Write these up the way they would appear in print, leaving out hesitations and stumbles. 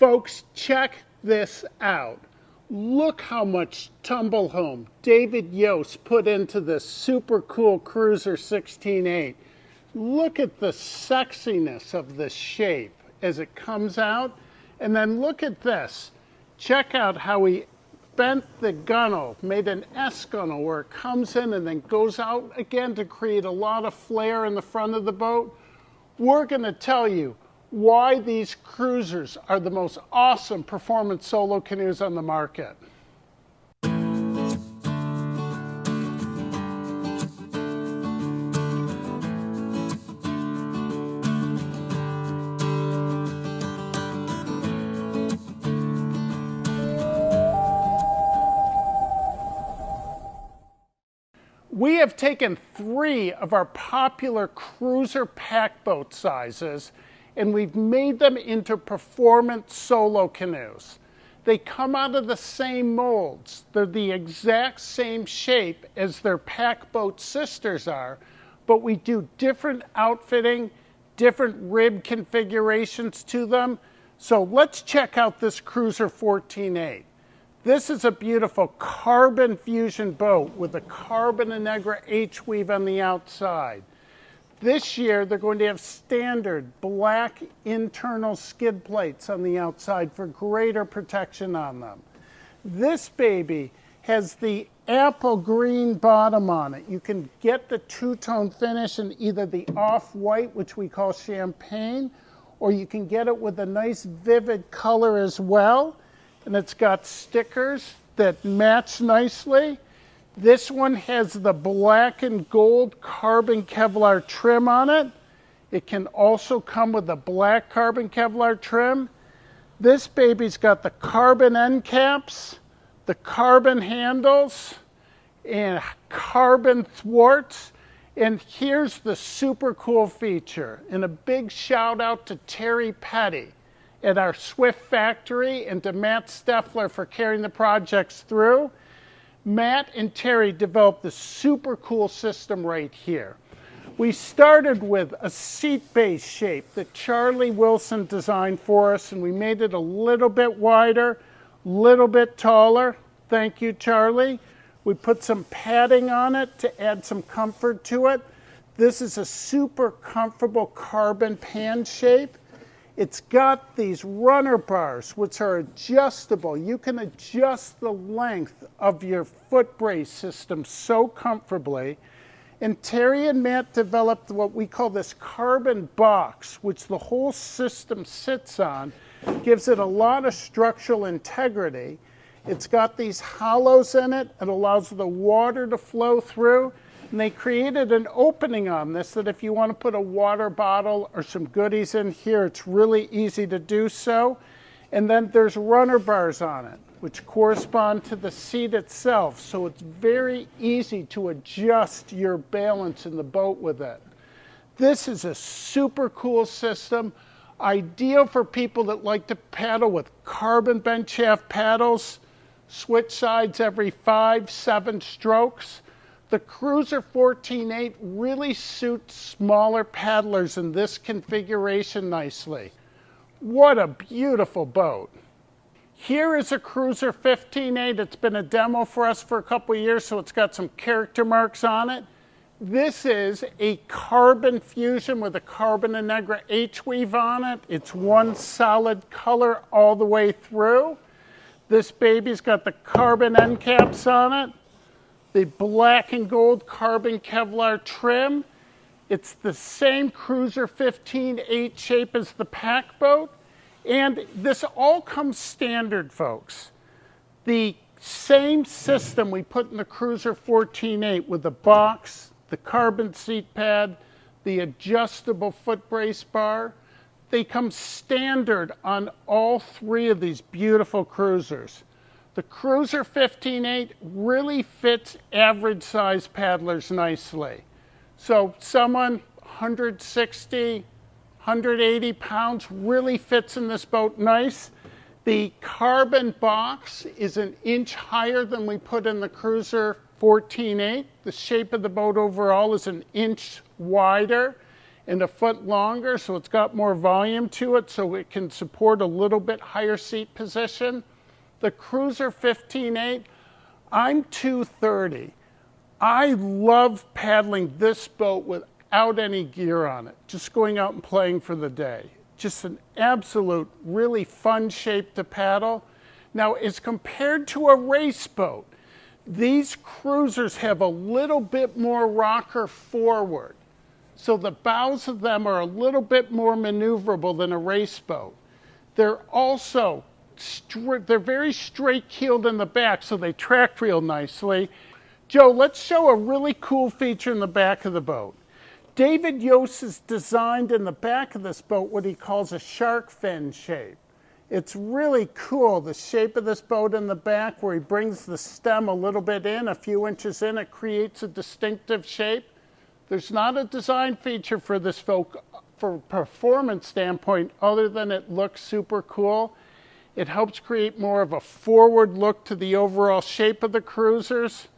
Folks, check this out. Look how much tumble home David Yost put into this super cool Cruiser 16.8. Look at the sexiness of this shape as it comes out. And then look at this. Check out how he bent the gunnel, made an S gunnel where it comes in and then goes out again to create a lot of flare in the front of the boat. We're going to tell you why these cruisers are the most awesome performance solo canoes on the market. We have taken 3 of our popular cruiser pack boat sizes and we've made them into performance solo canoes. They come out of the same molds. They're the exact same shape as their pack boat sisters are, but we do different outfitting, different rib configurations to them. So let's check out this Cruiser 14.8. This is a beautiful carbon fusion boat with a carbon Negra H-weave on the outside. This year, they're going to have standard black internal skid plates on the outside for greater protection on them. This baby has the apple green bottom on it. You can get the two-tone finish in either the off-white, which we call champagne, or you can get it with a nice vivid color as well. And it's got stickers that match nicely. This one has the black and gold carbon Kevlar trim on it. It can also come with a black carbon Kevlar trim. This baby's got the carbon end caps, the carbon handles, and carbon thwarts. And here's the super cool feature. And a big shout out to Terry Petty at our Swift factory and to Matt Steffler for carrying the projects through. Matt and Terry developed this super cool system right here. We started with a seat-based shape that Charlie Wilson designed for us, and we made it a little bit wider, little bit taller. Thank you, Charlie. We put some padding on it to add some comfort to it. This is a super comfortable carbon pan shape. It's got these runner bars, which are adjustable. You can adjust the length of your foot brace system so comfortably. And Terry and Matt developed what we call this carbon box, which the whole system sits on, gives it a lot of structural integrity. It's got these hollows in it. It allows the water to flow through. And they created an opening on this that if you want to put a water bottle or some goodies in here, it's really easy to do so. And then there's runner bars on it, which correspond to the seat itself. So it's very easy to adjust your balance in the boat with it. This is a super cool system, ideal for people that like to paddle with carbon bent shaft paddles, switch sides every 5-7 strokes. The Cruiser 14.8 really suits smaller paddlers in this configuration nicely. What a beautiful boat. Here is a Cruiser 15.8. It's been a demo for us for a couple of years, so it's got some character marks on it. This is a carbon fusion with a carbon Negra H-weave on it. It's one solid color all the way through. This baby's got the carbon end caps on it. The black and gold carbon Kevlar trim. It's the same Cruiser 15.8 shape as the pack boat. And this all comes standard, folks. The same system we put in the Cruiser 14.8 with the box, the carbon seat pad, the adjustable foot brace bar. They come standard on all 3 of these beautiful cruisers. The Cruiser 15.8 really fits average size paddlers nicely. So someone 160, 180 pounds really fits in this boat nice. The carbon box is an inch higher than we put in the Cruiser 14.8. The shape of the boat overall is an inch wider. and a foot longer, so it's got more volume to it, so it can support a little bit higher seat position. The Cruiser 15.8, I'm 230. I love paddling this boat without any gear on it, just going out and playing for the day. Just an absolute, really fun shape to paddle. Now, as compared to a race boat, these cruisers have a little bit more rocker forward. So the bows of them are a little bit more maneuverable than a race boat. They're also, they're very straight-keeled in the back, so they track real nicely. Joe, let's show a really cool feature in the back of the boat. David Yost has designed in the back of this boat what he calls a shark fin shape. It's really cool, the shape of this boat in the back where he brings the stem a little bit in, a few inches in, it creates a distinctive shape. There's not a design feature for this boat from a performance standpoint other than it looks super cool. It helps create more of a forward look to the overall shape of the cruisers.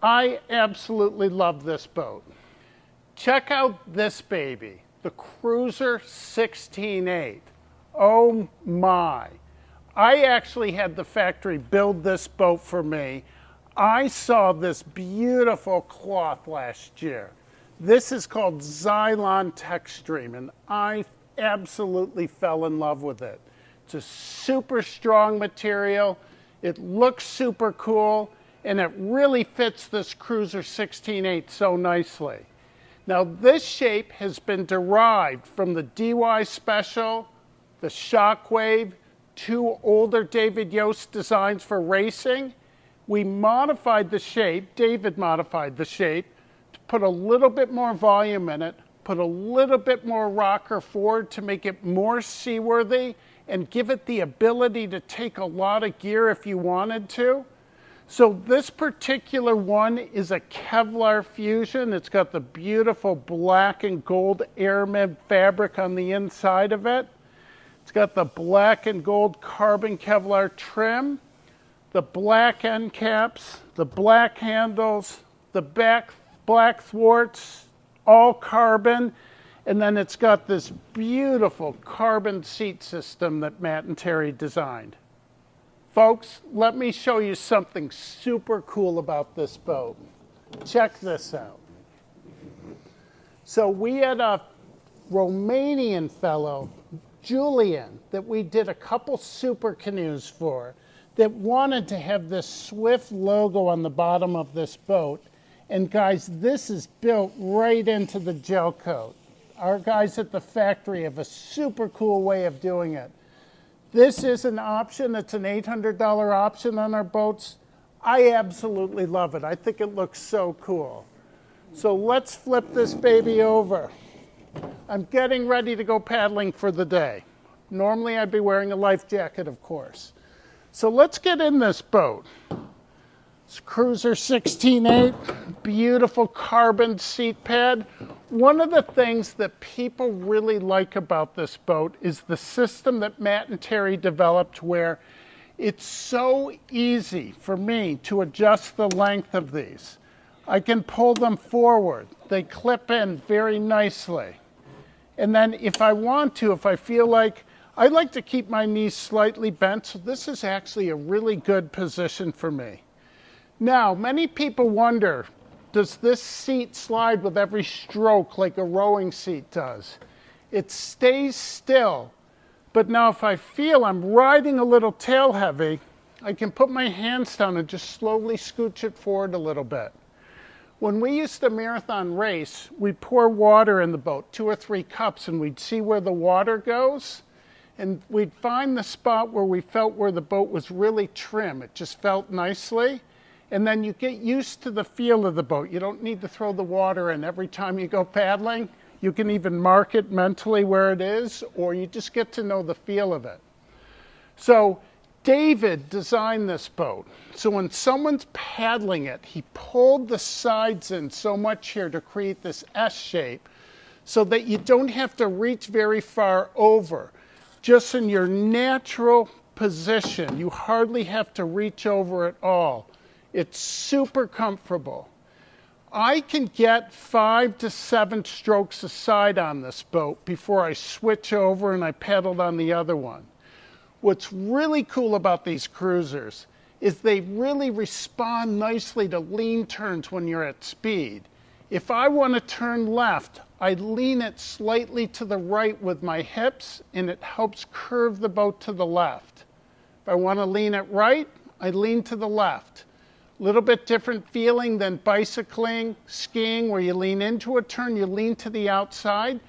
I absolutely love this boat. Check out this baby, the Cruiser 16.8. Oh my. I actually had the factory build this boat for me. I saw this beautiful cloth last year. This is called Xylon Textream, and I absolutely fell in love with it. It's a super strong material. It looks super cool, and it really fits this Cruiser 16.8 so nicely. Now, this shape has been derived from the DY Special, the Shockwave, two older David Yost designs for racing. We modified the shape, David modified the shape, to put a little bit more volume in it, put a little bit more rocker forward to make it more seaworthy and give it the ability to take a lot of gear if you wanted to. So this particular one is a Kevlar fusion. It's got the beautiful black and gold aramid fabric on the inside of it. It's got the black and gold carbon Kevlar trim, the black end caps, the black handles, the black thwarts, all carbon, and then it's got this beautiful carbon seat system that Matt and Terry designed. Folks, let me show you something super cool about this boat. Check this out. So we had a Romanian fellow, Julian, that we did a couple super canoes for that wanted to have this Swift logo on the bottom of this boat. And guys, this is built right into the gel coat. Our guys at the factory have a super cool way of doing it. This is an option. It's an $800 option on our boats. I absolutely love it. I think it looks so cool. So let's flip this baby over. I'm getting ready to go paddling for the day. Normally I'd be wearing a life jacket, of course. So let's get in this boat. It's Cruiser 16.8, beautiful carbon seat pad. One of the things that people really like about this boat is the system that Matt and Terry developed where it's so easy for me to adjust the length of these. I can pull them forward. They clip in very nicely. And then if I want to, if I feel like, I like to keep my knees slightly bent, so this is actually a really good position for me. Now, many people wonder, does this seat slide with every stroke like a rowing seat does? It stays still, but now if I feel I'm riding a little tail heavy, I can put my hands down and just slowly scooch it forward a little bit. When we used to marathon race, we'd pour water in the boat, 2 or 3 cups, and we'd see where the water goes, and we'd find the spot where we felt where the boat was really trim. It just felt nicely. And then you get used to the feel of the boat. You don't need to throw the water in every time you go paddling. You can even mark it mentally where it is, or you just get to know the feel of it. So David designed this boat. So when someone's paddling it, he pulled the sides in so much here to create this S shape so that you don't have to reach very far over. Just in your natural position, you hardly have to reach over at all. It's super comfortable. I can get 5 to 7 strokes a side on this boat before I switch over and I pedaled on the other one. What's really cool about these cruisers is they really respond nicely to lean turns when you're at speed. If I want to turn left, I lean it slightly to the right with my hips, and it helps curve the boat to the left. If I want to lean it right, I lean to the left. A little bit different feeling than bicycling, skiing, where you lean into a turn, you lean to the outside.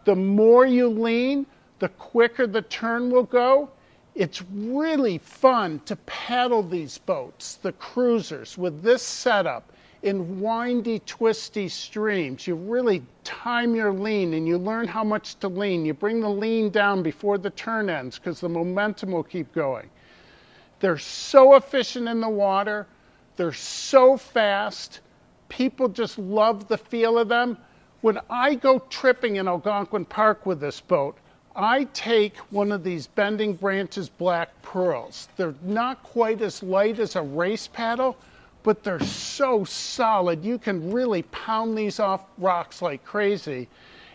The more you lean, the quicker the turn will go. It's really fun to paddle these boats, the cruisers, with this setup in windy, twisty streams. You really time your lean and you learn how much to lean. You bring the lean down before the turn ends because the momentum will keep going. They're so efficient in the water. They're so fast. People just love the feel of them. When I go tripping in Algonquin Park with this boat, I take one of these Bending Branches Black Pearls. They're not quite as light as a race paddle, but they're so solid. You can really pound these off rocks like crazy.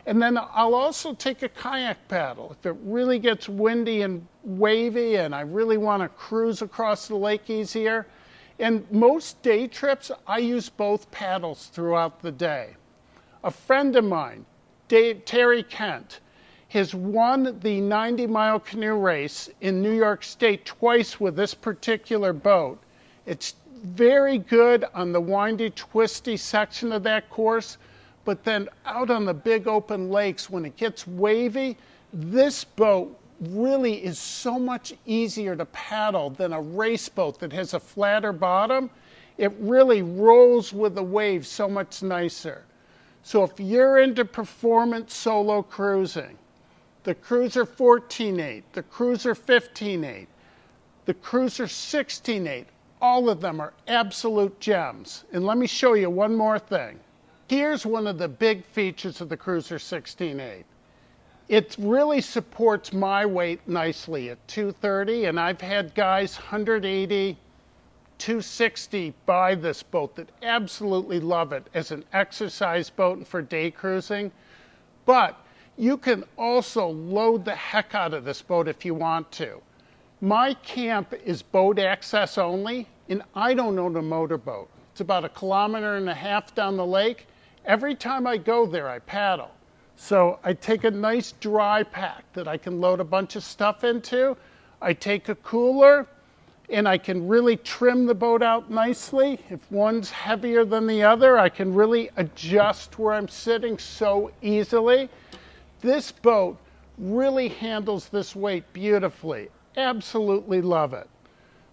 And then I'll also take a kayak paddle. If it really gets windy and wavy and I really want to cruise across the lake easier. And most day trips, I use both paddles throughout the day. A friend of mine, Terry Kent, has won the 90-mile canoe race in New York State twice with this particular boat. It's very good on the windy, twisty section of that course, but then out on the big open lakes, when it gets wavy, this boat really is so much easier to paddle than a race boat that has a flatter bottom. It really rolls with the waves so much nicer. So if you're into performance solo cruising, the Cruiser 14.8, the Cruiser 15.8, the Cruiser 16.8, all of them are absolute gems. And let me show you one more thing. Here's one of the big features of the Cruiser 16.8. It really supports my weight nicely at 230, and I've had guys 180, 260 buy this boat that absolutely love it as an exercise boat and for day cruising. But you can also load the heck out of this boat if you want to. My camp is boat access only, and I don't own a motorboat. It's about 1.5 kilometers down the lake. Every time I go there, I paddle. So I take a nice dry pack that I can load a bunch of stuff into. I take a cooler, and I can really trim the boat out nicely. If one's heavier than the other, I can really adjust where I'm sitting so easily. This boat really handles this weight beautifully. Absolutely love it.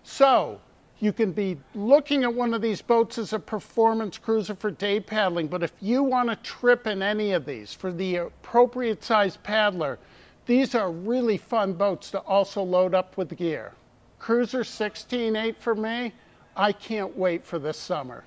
So you can be looking at one of these boats as a performance cruiser for day paddling, but if you want to trip in any of these for the appropriate size paddler, these are really fun boats to also load up with gear. Cruiser 16.8 for me, I can't wait for this summer.